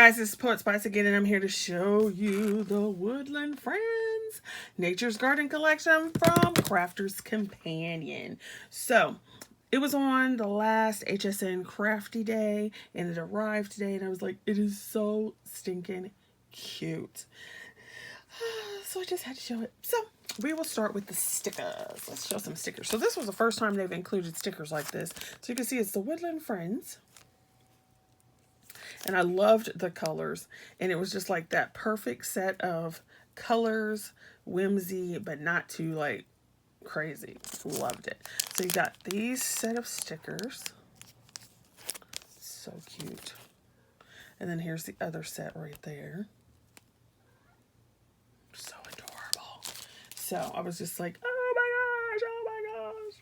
Guys, this is Poet Spice again, and I'm here to show you the Woodland Friends Nature's Garden Collection from Crafter's Companion. So, it was on the last HSN Crafty Day, and it arrived today, and I was like, it is so stinking cute. So I just had to show it. So, we will start with the stickers. Let's show some stickers. So this was the first time they've included stickers like this. So you can see it's the Woodland Friends. And I loved the colors. And it was just like that perfect set of colors, whimsy, but not too like crazy. Loved it. So you got these set of stickers. So cute. And then here's the other set right there. So adorable. So I was just like, oh my gosh, oh my gosh.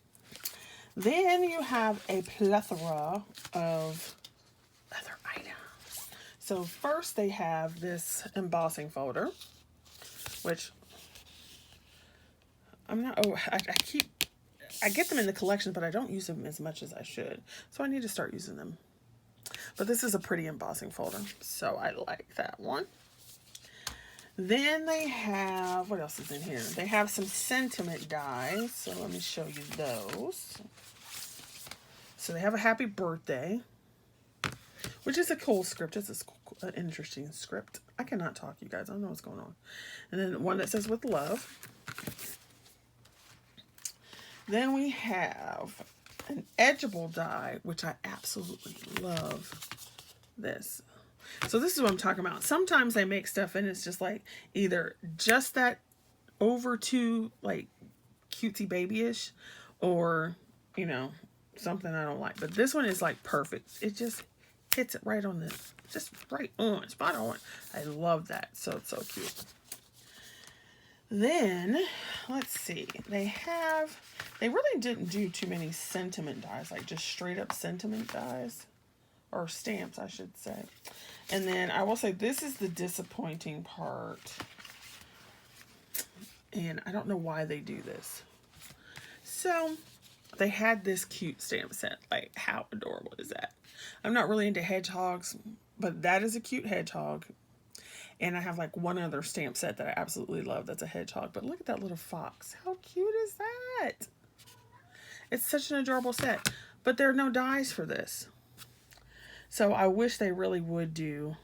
Then you have a plethora of other items. So first they have this embossing folder, which I'm not, I get them in the collection, but I don't use them as much as I should. So I need to start using them. But this is a pretty embossing folder, so I like that one. Then they have, what else is in here? They have some sentiment dies, so let me show you those. So they have a happy birthday, which is a cool script. It's an interesting script. I cannot talk, you guys. I don't know what's going on. And then one that says with love. Then we have an Edgeable Die, which I absolutely love this. So this is what I'm talking about. Sometimes they make stuff and it's just like either just that over too like cutesy babyish, or, you know, something I don't like. But this one is like perfect. It just hits it right on the, just right on, spot on. I love that. So it's so cute. Then, let's see. They really didn't do too many sentiment dies, like just straight up sentiment dies. Or stamps, I should say. And then I will say this is the disappointing part. And I don't know why they do this. So, they had this cute stamp set. Like, how adorable is that? I'm not really into hedgehogs, but that is a cute hedgehog. And I have like one other stamp set that I absolutely love that's a hedgehog. But look at that little fox. How cute is that? It's such an adorable set. But there are no dies for this. So I wish they really would do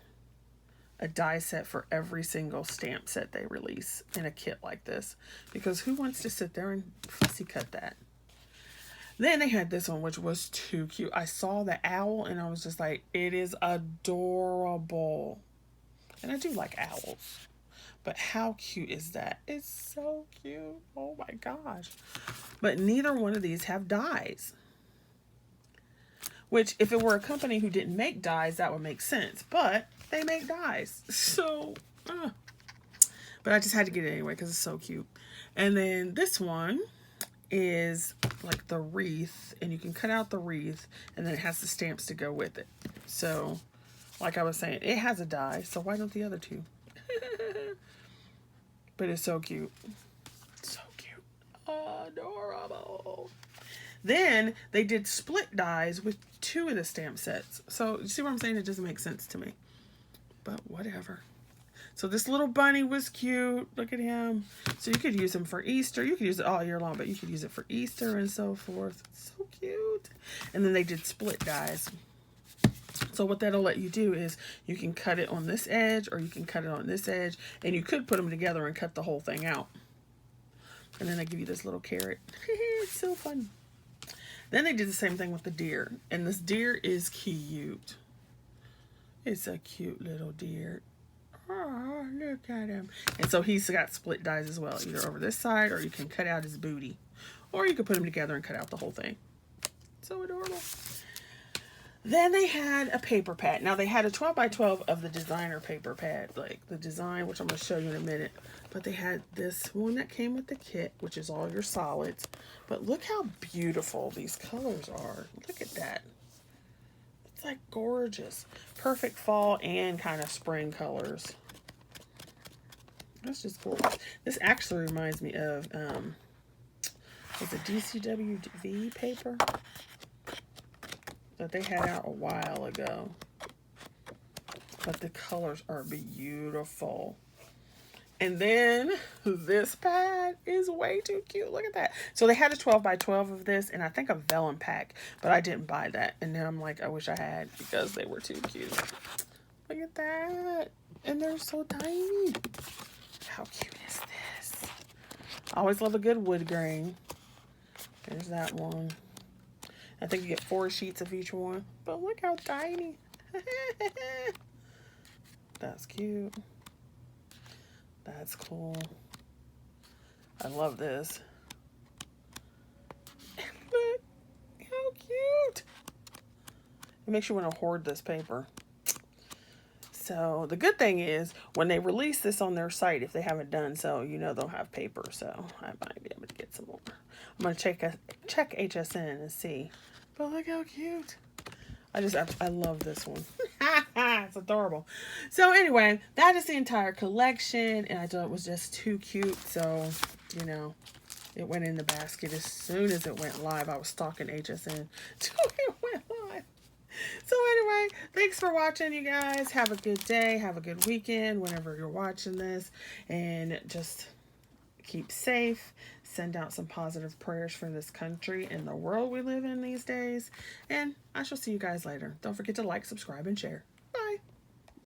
a die set for every single stamp set they release in a kit like this. Because who wants to sit there and fussy cut that? Then they had this one, which was too cute. I saw the owl and I was just like, it is adorable. And I do like owls. But how cute is that? It's so cute. Oh my gosh. But neither one of these have dies. Which, if it were a company who didn't make dies, that would make sense. But they make dies. So, but I just had to get it anyway because it's so cute. And then this one is like the wreath. And you can cut out the wreath. And then it has the stamps to go with it. So, like I was saying, it has a die. So why don't the other two? But it's so cute. So cute. Adorable. Then they did split dies with two of the stamp sets. So you see what I'm saying? It doesn't make sense to me. But whatever. So this little bunny was cute. Look at him. So you could use him for Easter. You could use it all year long, but you could use it for Easter and so forth. It's so cute. And then they did split dies. So what that'll let you do is you can cut it on this edge or you can cut it on this edge. And you could put them together and cut the whole thing out. And then they give you this little carrot. It's so fun. Then they did the same thing with the deer. And this deer is cute. It's a cute little deer. Oh, look at him. And so he's got split dies as well. Either over this side or you can cut out his booty. Or you could put them together and cut out the whole thing. So adorable. Then they had a paper pad. Now they had a 12 by 12 of the designer paper pad. Like the design, which I'm going to show you in a minute. But they had this one that came with the kit, which is all your solids. But look how beautiful these colors are. Look at that. It's like gorgeous. Perfect fall and kind of spring colors. That's just gorgeous. This actually reminds me of, was it DCWV paper that they had out a while ago. But the colors are beautiful. And then this pad is way too cute. Look at that. So they had a 12 by 12 of this, and I think a vellum pack, but I didn't buy that. And now I'm like, I wish I had, because they were too cute. Look at that. And they're so tiny. How cute is this? I always love a good wood grain. There's that one. I think you get 4 sheets of each one. But look how tiny. That's cute. That's cool. I love this. Look how cute. It makes you want to hoard this paper. So the good thing is, when they release this on their site, if they haven't done so, you know they'll have paper. So I might be able to get some more. I'm going to check HSN and see. But look how cute. I love this one. It's adorable. So anyway, that is the entire collection, and I thought it was just too cute. So, you know, it went in the basket as soon as it went live. I was stalking HSN till it went live. So anyway, thanks for watching, you guys. Have a good day. Have a good weekend whenever you're watching this, and just keep safe. Send out some positive prayers for this country and the world we live in these days. And I shall see you guys later. Don't forget to like, subscribe, and share.